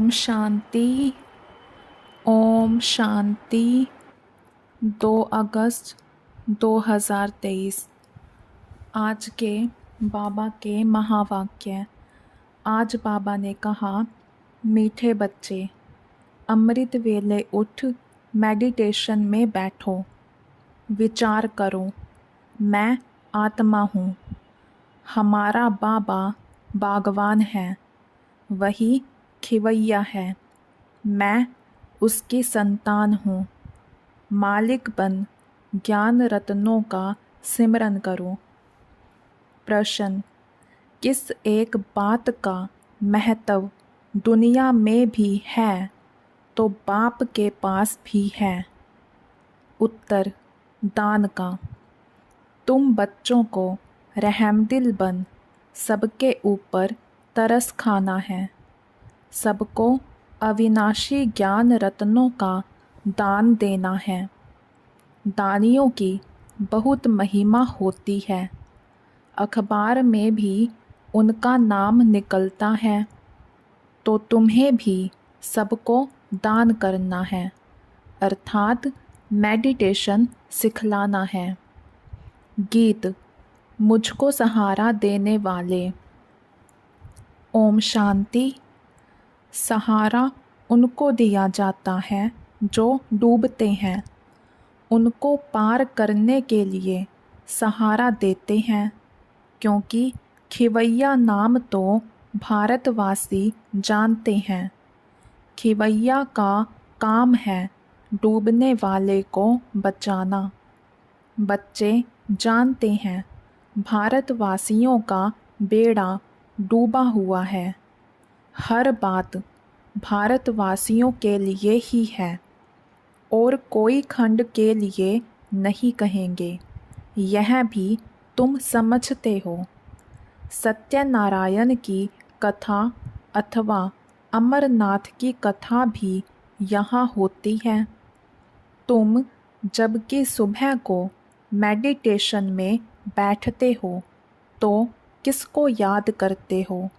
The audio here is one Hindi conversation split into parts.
ओम शांति। ओम शांति। 2 अगस्त 2023। आज के बाबा के महावाक्य। आज बाबा ने कहा, मीठे बच्चे, अमृत वेले उठ मेडिटेशन में बैठो। विचार करो, मैं आत्मा हूँ। हमारा बाबा बागवान है, वही खिवैया है। मैं उसकी संतान हूँ। मालिक बन ज्ञान रत्नों का सिमरन करो। प्रश्न, किस एक बात का महत्व दुनिया में भी है तो बाप के पास भी है? उत्तर, दान का। तुम बच्चों को रहमदिल बन सबके ऊपर तरस खाना है। सबको अविनाशी ज्ञान रत्नों का दान देना है। दानियों की बहुत महिमा होती है। अखबार में भी उनका नाम निकलता है। तो तुम्हें भी सबको दान करना है, अर्थात मेडिटेशन सिखलाना है। गीत, मुझको सहारा देने वाले। ओम शांति। सहारा उनको दिया जाता है जो डूबते हैं। उनको पार करने के लिए सहारा देते हैं, क्योंकि खिवैया नाम तो भारतवासी जानते हैं। खिवैया का काम है डूबने वाले को बचाना। बच्चे जानते हैं भारतवासियों का बेड़ा डूबा हुआ है। हर बात भारतवासियों के लिए ही है और कोई खंड के लिए नहीं कहेंगे। यह भी तुम समझते हो। सत्यनारायण की कथा अथवा अमरनाथ की कथा भी यहाँ होती है। तुम जबकि सुबह को मेडिटेशन में बैठते हो तो किसको याद करते हो?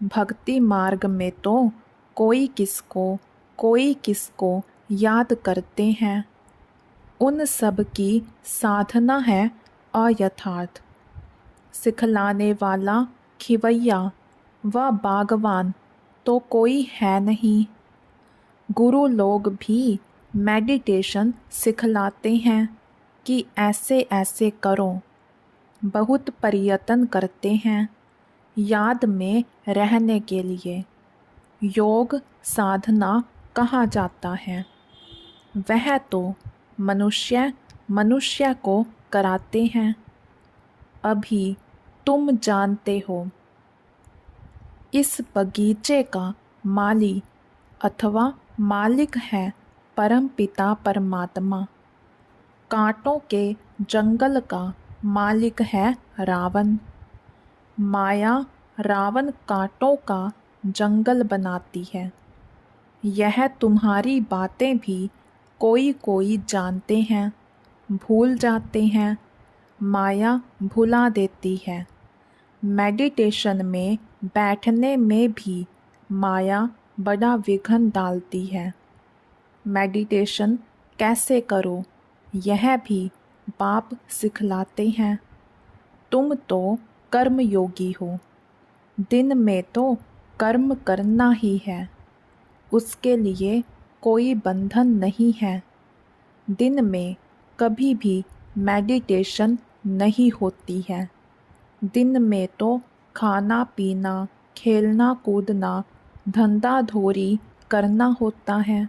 भक्ति मार्ग में तो कोई किसको याद करते हैं। उन सब की साधना है अयथार्थ। सिखलाने वाला खिवैया व बागवान तो कोई है नहीं। गुरु लोग भी मेडिटेशन सिखलाते हैं कि ऐसे ऐसे करो। बहुत प्रयत्न करते हैं याद में रहने के लिए। योग साधना कहा जाता है। वह तो मनुष्य को कराते हैं। अभी तुम जानते हो, इस बगीचे का माली अथवा मालिक है परमपिता परमात्मा। कांटों के जंगल का मालिक है रावण। माया रावण कांटों का जंगल बनाती है। यह तुम्हारी बातें भी कोई जानते हैं, भूल जाते हैं। माया भुला देती है। मेडिटेशन में बैठने में भी माया बड़ा विघ्न डालती है। मेडिटेशन कैसे करो, यह भी बाप सिखलाते हैं। तुम तो कर्म योगी हो। दिन में तो कर्म करना ही है, उसके लिए कोई बंधन नहीं है। दिन में कभी भी मेडिटेशन नहीं होती है। दिन में तो खाना पीना, खेलना कूदना, धंधा धोरी करना होता है।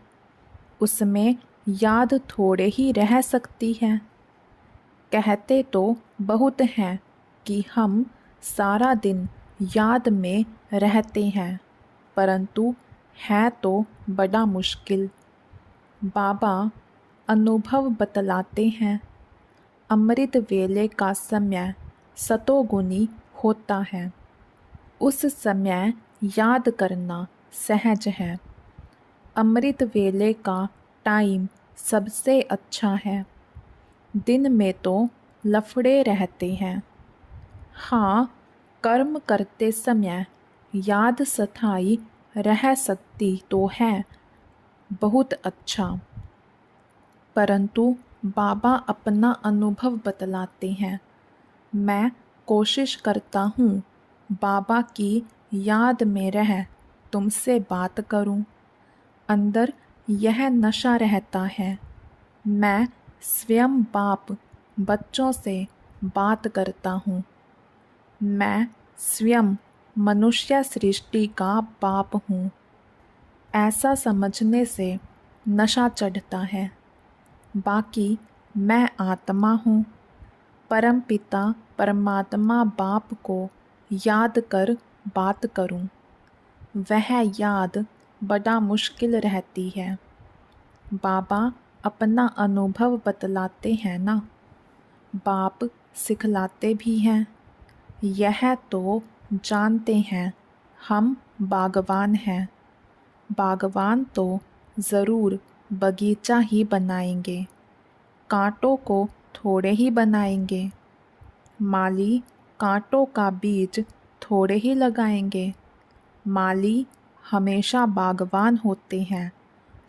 उसमें याद थोड़े ही रह सकती है। कहते तो बहुत हैं कि हम सारा दिन याद में रहते हैं, परंतु है तो बड़ा मुश्किल। बाबा अनुभव बतलाते हैं। अमृत वेले का समय सतोगुनी होता है। उस समय याद करना सहज है। अमृत वेले का टाइम सबसे अच्छा है। दिन में तो लफड़े रहते हैं। हाँ, कर्म करते समय याद सताई रह सकती तो है, बहुत अच्छा। परंतु बाबा अपना अनुभव बतलाते हैं। मैं कोशिश करता हूँ बाबा की याद में रह तुमसे बात करूँ। अंदर यह नशा रहता है। मैं स्वयं बाप बच्चों से बात करता हूँ। मैं स्वयं मनुष्य सृष्टि का बाप हूँ। ऐसा समझने से नशा चढ़ता है। बाकी मैं आत्मा हूँ। परमपिता परमात्मा बाप को याद कर बात करूं, वह याद बड़ा मुश्किल रहती है। बाबा अपना अनुभव बतलाते हैं ना, बाप सिखलाते भी हैं। यह तो जानते हैं हम बागवान हैं। बागवान तो ज़रूर बगीचा ही बनाएंगे, कांटों को थोड़े ही बनाएंगे। माली कांटों का बीज थोड़े ही लगाएंगे। माली हमेशा बागवान होते हैं,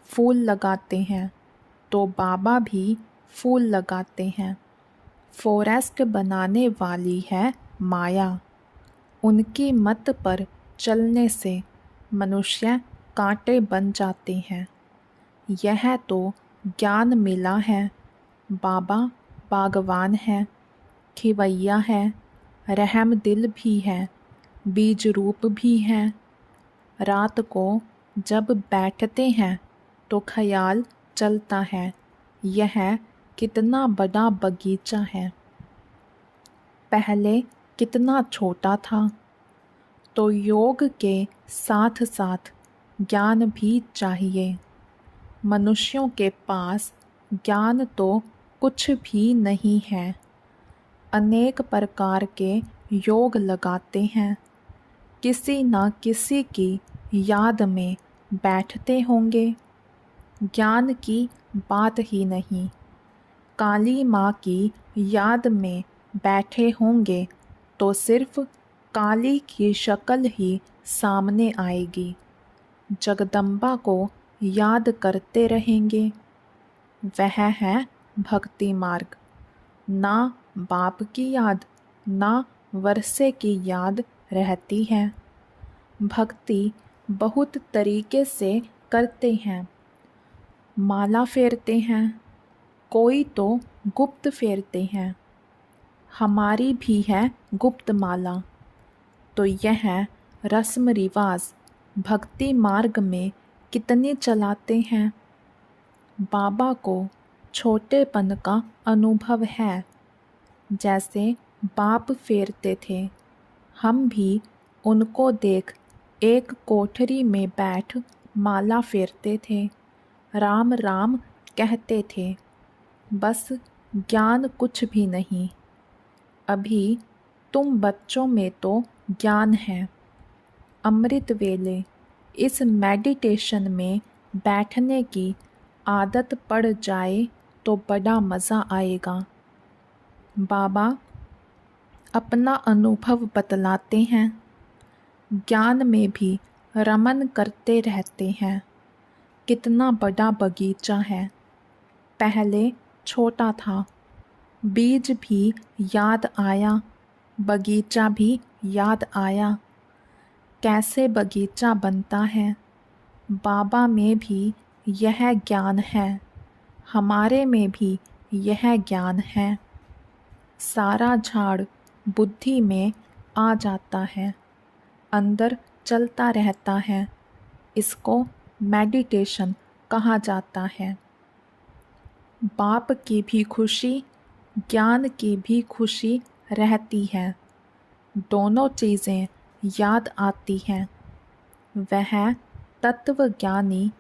फूल लगाते हैं। तो बाबा भी फूल लगाते हैं। फॉरेस्ट बनाने वाली है माया। उनकी मत पर चलने से मनुष्य कांटे बन जाते हैं। यह तो ज्ञान मिला है। बाबा बागवान है, खिवैया है, रहम दिल भी है, बीज रूप भी है। रात को जब बैठते हैं तो ख्याल चलता है, यह कितना बड़ा बगीचा है। पहले कितना छोटा था। तो योग के साथ साथ ज्ञान भी चाहिए। मनुष्यों के पास ज्ञान तो कुछ भी नहीं है। अनेक प्रकार के योग लगाते हैं। किसी न किसी की याद में बैठते होंगे। ज्ञान की बात ही नहीं। काली माँ की याद में बैठे होंगे तो सिर्फ काली की शक्ल ही सामने आएगी। जगदम्बा को याद करते रहेंगे। वह है भक्ति मार्ग। ना बाप की याद ना वर्षे की याद रहती है। भक्ति बहुत तरीके से करते हैं। माला फेरते हैं, कोई तो गुप्त फेरते हैं। हमारी भी है गुप्त माला। तो यह रस्म रिवाज भक्ति मार्ग में कितने चलाते हैं। बाबा को छोटेपन का अनुभव है। जैसे बाप फेरते थे, हम भी उनको देख एक कोठरी में बैठ माला फेरते थे, राम राम कहते थे। बस ज्ञान कुछ भी नहीं। अभी तुम बच्चों में तो ज्ञान है। अमृत वेले इस मेडिटेशन में बैठने की आदत पड़ जाए तो बड़ा मज़ा आएगा। बाबा अपना अनुभव बतलाते हैं। ज्ञान में भी रमन करते रहते हैं। कितना बड़ा बगीचा है। पहले छोटा था, बीज भी याद आया, बगीचा भी याद आया। कैसे बगीचा बनता है। बाबा में भी यह ज्ञान है, हमारे में भी यह ज्ञान है। सारा झाड़ बुद्धि में आ जाता है, अंदर चलता रहता है। इसको मेडिटेशन कहा जाता है। बाप की भी खुशी, ज्ञान की भी खुशी रहती है। दोनों चीज़ें याद आती हैं। वह तत्वज्ञानी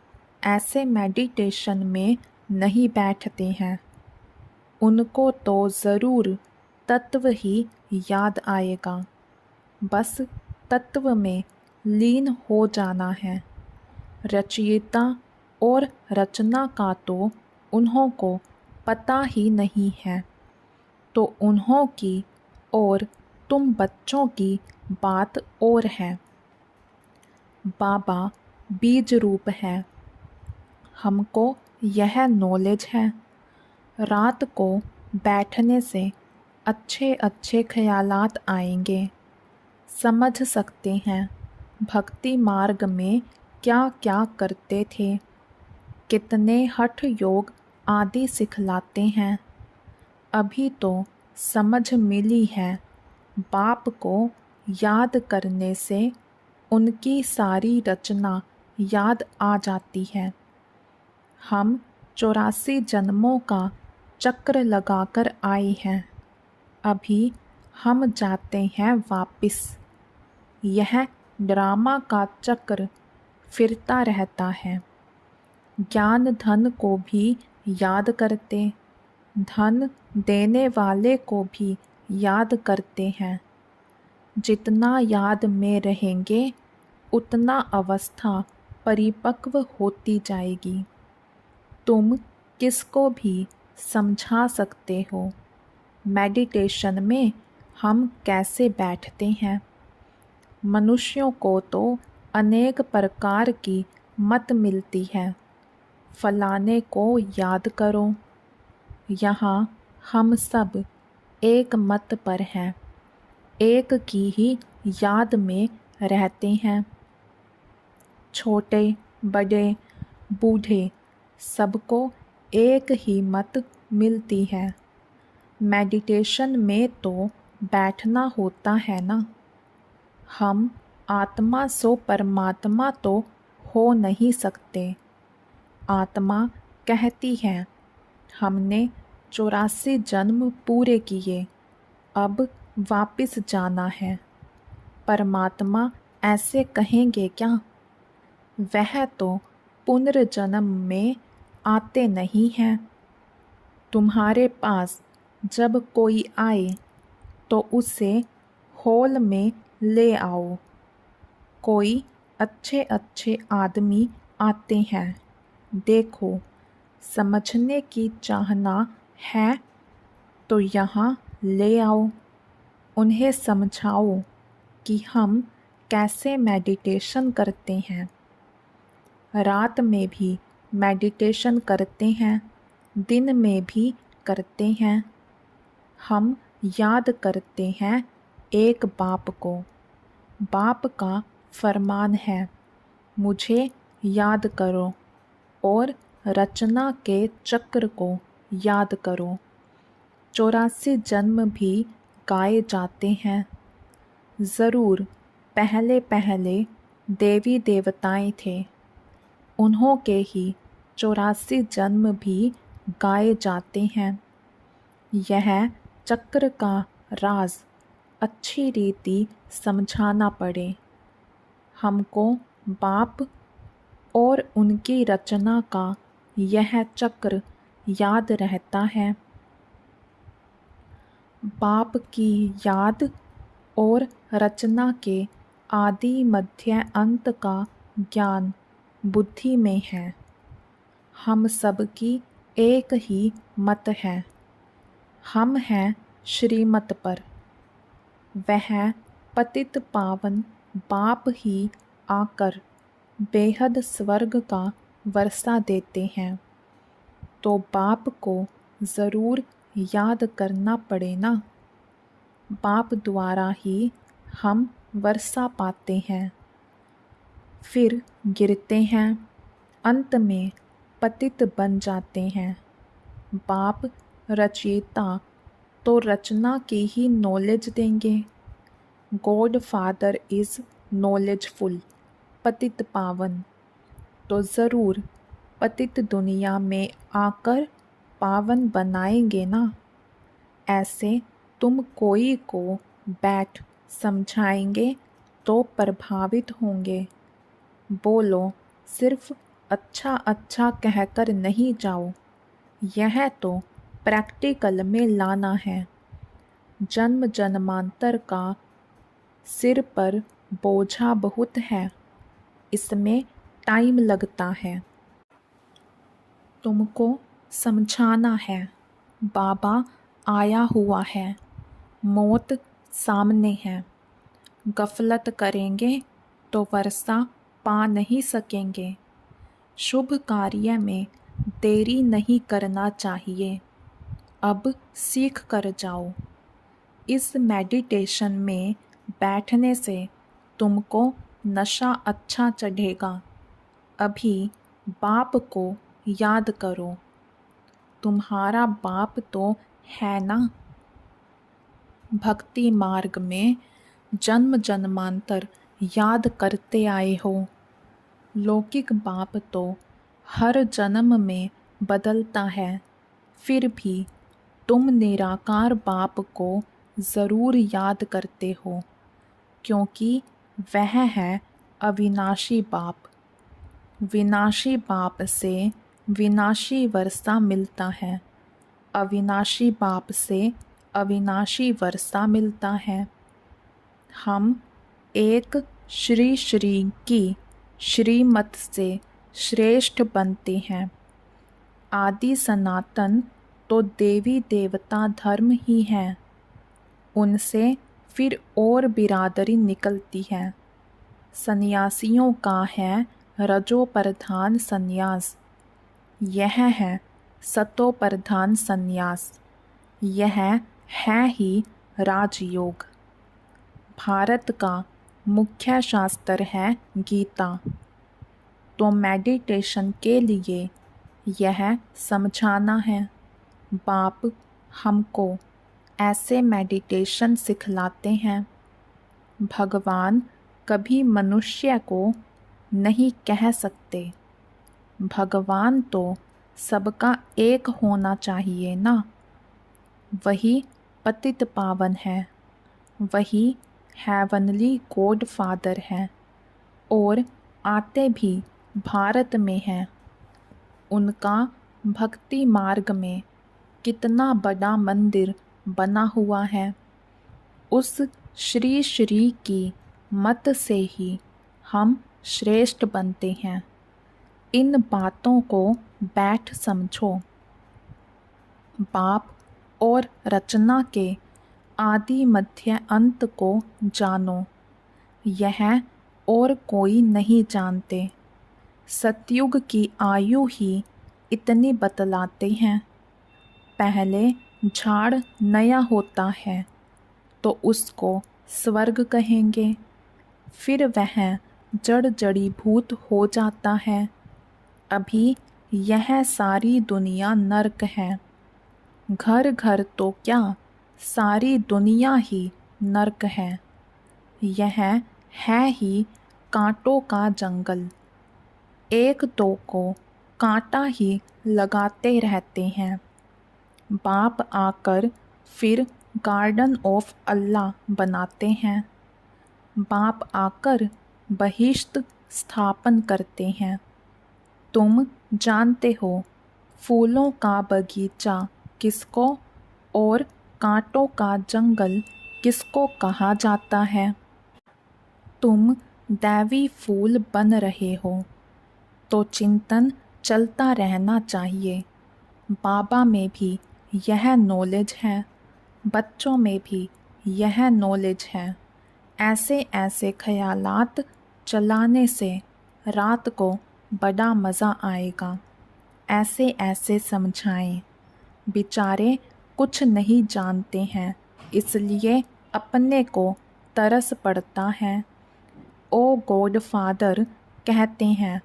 ऐसे मेडिटेशन में नहीं बैठते हैं। उनको तो ज़रूर तत्व ही याद आएगा। बस तत्व में लीन हो जाना है। रचयिता और रचना का तो उन्हों को पता ही नहीं है। तो उन्हों की और तुम बच्चों की बात और है। बाबा बीज रूप है। हमको यह नॉलेज है। रात को बैठने से अच्छे अच्छे ख्यालात आएंगे। समझ सकते हैं भक्ति मार्ग में क्या क्या करते थे, कितने हठ योग आदि सिखलाते हैं। अभी तो समझ मिली है, बाप को याद करने से उनकी सारी रचना याद आ जाती है। हम 84 जन्मों का चक्र लगाकर आए हैं। अभी हम जाते हैं वापिस। यह ड्रामा का चक्र फिरता रहता है। ज्ञान धन को भी याद करते, धन देने वाले को भी याद करते हैं। जितना याद में रहेंगे उतना अवस्था परिपक्व होती जाएगी। तुम किसको भी समझा सकते हो मेडिटेशन में हम कैसे बैठते हैं। मनुष्यों को तो अनेक प्रकार की मत मिलती है। फलाने को याद करो। यहाँ हम सब एक मत पर हैं, एक की ही याद में रहते हैं। छोटे बड़े बूढ़े सबको एक ही मत मिलती है। मेडिटेशन में तो बैठना होता है ना। हम आत्मा सो परमात्मा तो हो नहीं सकते। आत्मा कहती है हमने 84 जन्म पूरे किए, अब वापिस जाना है। परमात्मा ऐसे कहेंगे क्या? वह तो पुनर्जन्म में आते नहीं हैं। तुम्हारे पास जब कोई आए तो उसे हॉल में ले आओ। कोई अच्छे अच्छे आदमी आते हैं, देखो समझने की चाहना है तो यहाँ ले आओ। उन्हें समझाओ कि हम कैसे मेडिटेशन करते हैं। रात में भी मेडिटेशन करते हैं, दिन में भी करते हैं। हम याद करते हैं एक बाप को। बाप का फरमान है, मुझे याद करो और रचना के चक्र को याद करो। 84 जन्म भी गाए जाते हैं। ज़रूर पहले पहले देवी देवताएं थे, उन्हों के ही 84 जन्म भी गाए जाते हैं। यह चक्र का राज अच्छी रीति समझाना पड़े। हमको बाप और उनकी रचना का यह चक्र याद रहता है। बाप की याद और रचना के आदि मध्य अंत का ज्ञान बुद्धि में है। हम सबकी एक ही मत है। हम हैं श्रीमत पर। वह पतित पावन बाप ही आकर बेहद स्वर्ग का वर्षा देते हैं, तो बाप को ज़रूर याद करना पड़े ना। बाप द्वारा ही हम वर्षा पाते हैं, फिर गिरते हैं, अंत में पतित बन जाते हैं। बाप रचयिता तो रचना की ही नॉलेज देंगे। गॉड फादर इज़ नॉलेजफुल, पतित पावन, तो ज़रूर पतित दुनिया में आकर पावन बनाएंगे ना। ऐसे तुम कोई को बैठ समझाएंगे तो प्रभावित होंगे। बोलो सिर्फ अच्छा अच्छा कहकर नहीं जाओ, यह तो प्रैक्टिकल में लाना है। जन्म जन्मांतर का सिर पर बोझा बहुत है, इसमें टाइम लगता है। तुमको समझाना है, बाबा आया हुआ है, मौत सामने है। गफलत करेंगे तो वर्षा पा नहीं सकेंगे। शुभ कार्य में देरी नहीं करना चाहिए। अब सीख कर जाओ। इस मेडिटेशन में बैठने से तुमको नशा अच्छा चढ़ेगा। अभी बाप को याद करो। तुम्हारा बाप तो है ना। भक्ति मार्ग में जन्म जन्मांतर याद करते आए हो। लौकिक बाप तो हर जन्म में बदलता है, फिर भी तुम निराकार बाप को ज़रूर याद करते हो, क्योंकि वह है अविनाशी बाप। विनाशी बाप से विनाशी वर्षा मिलता है, अविनाशी बाप से अविनाशी वर्षा मिलता है। हम एक श्री श्री की श्रीमत से श्रेष्ठ बनते हैं। आदि सनातन तो देवी देवता धर्म ही है, उनसे फिर और बिरादरी निकलती है। सन्यासियों का है रजो प्रधान सन्यास, यह है सतो प्रधान सन्यास, यह है ही राजयोग। भारत का मुख्य शास्त्र है गीता, तो मेडिटेशन के लिए यह समझाना है। बाप हमको ऐसे मेडिटेशन सिखलाते हैं। भगवान कभी मनुष्य को नहीं कह सकते। भगवान तो सबका एक होना चाहिए ना। वही पतित पावन है, वही हेवनली गॉड फादर है, और आते भी भारत में हैं। उनका भक्ति मार्ग में कितना बड़ा मंदिर बना हुआ है। उस श्री श्री की मत से ही हम श्रेष्ठ बनते हैं। इन बातों को बैठ समझो। बाप और रचना के आदि मध्य अंत को जानो, यह और कोई नहीं जानते। सतयुग की आयु ही इतनी बतलाते हैं। पहले झाड़ नया होता है तो उसको स्वर्ग कहेंगे, फिर वह जड़ जड़ीभूत हो जाता है। अभी यह सारी दुनिया नरक है। घर घर तो क्या, सारी दुनिया ही नरक है। यह है ही कांटों का जंगल। एक दो को कांटा ही लगाते रहते हैं। बाप आकर फिर गार्डन ऑफ अल्लाह बनाते हैं। बाप आकर बहिश्त स्थापन करते हैं। तुम जानते हो फूलों का बगीचा किसको और कांटों का जंगल किसको कहा जाता है। तुम दैवी फूल बन रहे हो, तो चिंतन चलता रहना चाहिए। बाबा में भी यह नॉलेज है, बच्चों में भी यह नॉलेज है। ऐसे ऐसे ख्यालात चलाने से रात को बड़ा मज़ा आएगा। ऐसे ऐसे समझाएं। बेचारे कुछ नहीं जानते हैं, इसलिए अपने को तरस पड़ता है। ओ गॉड फादर कहते हैं,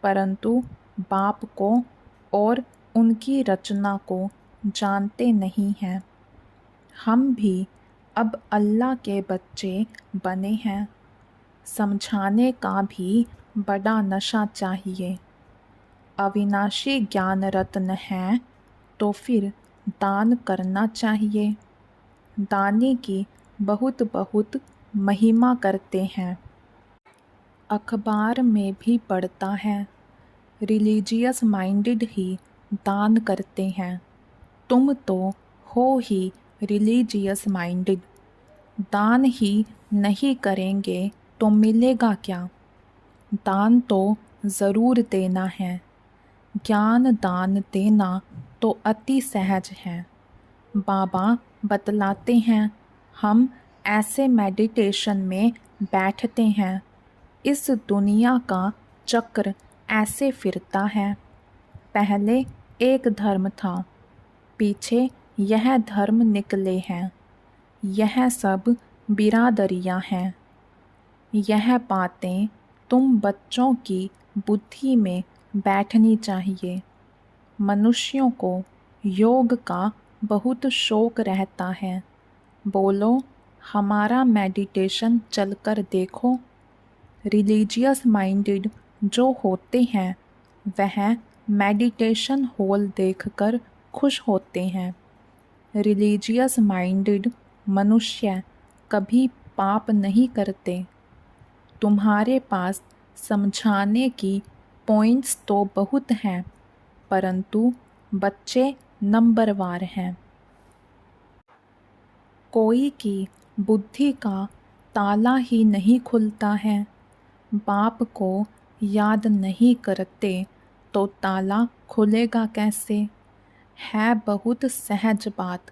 परंतु बाप को और उनकी रचना को जानते नहीं हैं। हम भी अब अल्लाह के बच्चे बने हैं। समझाने का भी बड़ा नशा चाहिए। अविनाशी ज्ञान रत्न है तो फिर दान करना चाहिए। दानी की बहुत बहुत महिमा करते हैं। अखबार में भी पढ़ता है, रिलीजियस माइंडेड ही दान करते हैं। तुम तो हो ही रिलीजियस माइंडेड। दान ही नहीं करेंगे तो मिलेगा क्या। दान तो ज़रूर देना है। ज्ञान दान देना तो अति सहज है। बाबा बतलाते हैं, हम ऐसे मेडिटेशन में बैठते हैं, इस दुनिया का चक्र ऐसे फिरता है। पहले एक धर्म था, पीछे यह धर्म निकले हैं। यह सब बिरादरियां हैं। यह बातें तुम बच्चों की बुद्धि में बैठनी चाहिए। मनुष्यों को योग का बहुत शौक रहता है। बोलो, हमारा मेडिटेशन चलकर देखो। रिलीजियस माइंडेड जो होते हैं वह मेडिटेशन हॉल देखकर खुश होते हैं। रिलीजियस माइंडेड मनुष्य कभी पाप नहीं करते। तुम्हारे पास समझाने की पॉइंट्स तो बहुत हैं, परंतु बच्चे नंबरवार हैं। कोई की बुद्धि का ताला ही नहीं खुलता है। बाप को याद नहीं करते तो ताला खुलेगा कैसे? है बहुत सहज बात।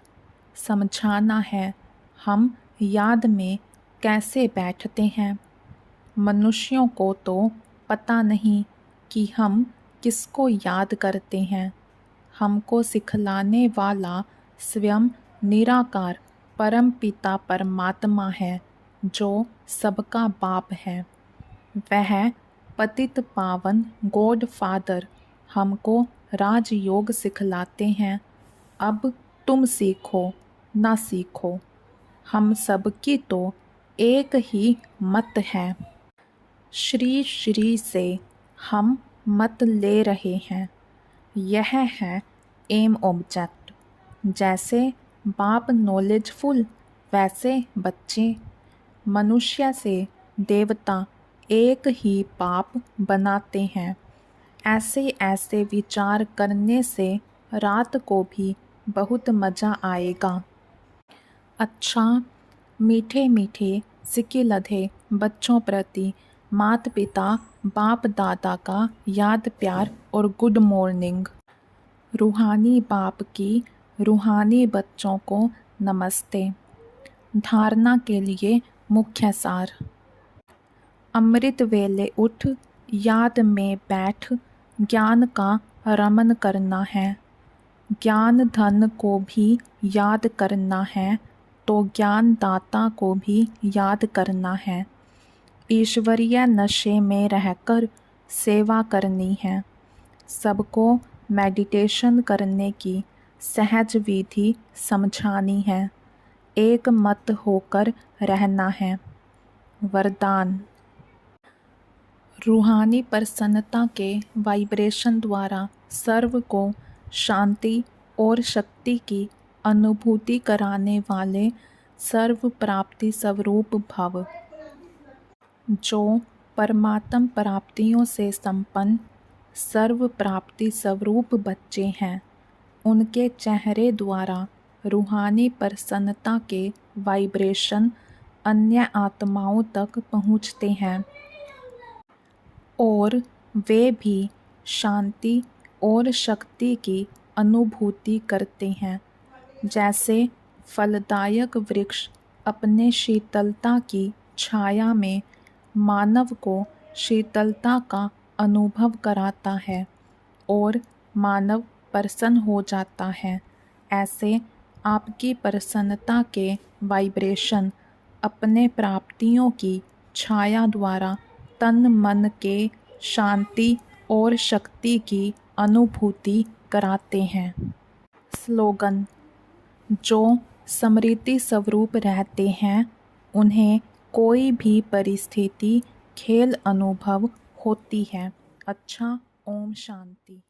समझाना है हम याद में कैसे बैठते हैं। मनुष्यों को तो पता नहीं कि हम किसको याद करते हैं। हमको सिखलाने वाला स्वयं निराकार परमपिता परमात्मा है जो सबका बाप है। वह पतित पावन गॉड फादर हमको राजयोग सिखलाते हैं। अब तुम सीखो ना सीखो, हम सबकी तो एक ही मत है। श्री श्री से हम मत ले रहे हैं। यह है एम ऑब्जेक्ट। जैसे बाप नॉलेजफुल वैसे बच्चे। मनुष्य से देवता एक ही पाप बनाते हैं। ऐसे ऐसे विचार करने से रात को भी बहुत मज़ा आएगा। अच्छा, मीठे मीठे सिक्के लधे बच्चों प्रति माता पिता बाप दादा का याद प्यार और गुड मॉर्निंग। रूहानी बाप की रूहानी बच्चों को नमस्ते। धारणा के लिए मुख्य सार। अमृत वेले उठ, याद में बैठ, ज्ञान का रमन करना है। ज्ञान धन को भी याद करना है तो ज्ञान दाता को भी याद करना है। ईश्वरीय नशे में रहकर सेवा करनी है। सबको मेडिटेशन करने की सहज विधि समझानी है। एक मत होकर रहना है। वरदान। रूहानी प्रसन्नता के वाइब्रेशन द्वारा सर्व को शांति और शक्ति की अनुभूति कराने वाले सर्व प्राप्ति स्वरूप भव। जो परमात्म प्राप्तियों से संपन्न सर्व प्राप्ति स्वरूप बच्चे हैं, उनके चेहरे द्वारा रूहानी प्रसन्नता के वाइब्रेशन अन्य आत्माओं तक पहुँचते हैं और वे भी शांति और शक्ति की अनुभूति करते हैं। जैसे फलदायक वृक्ष अपने शीतलता की छाया में मानव को शीतलता का अनुभव कराता है और मानव प्रसन्न हो जाता है, ऐसे आपकी प्रसन्नता के वाइब्रेशन अपने प्राप्तियों की छाया द्वारा तन मन के शांति और शक्ति की अनुभूति कराते हैं। स्लोगन। जो स्मृति स्वरूप रहते हैं उन्हें कोई भी परिस्थिति खेल अनुभव होती है। अच्छा, ओम शांति।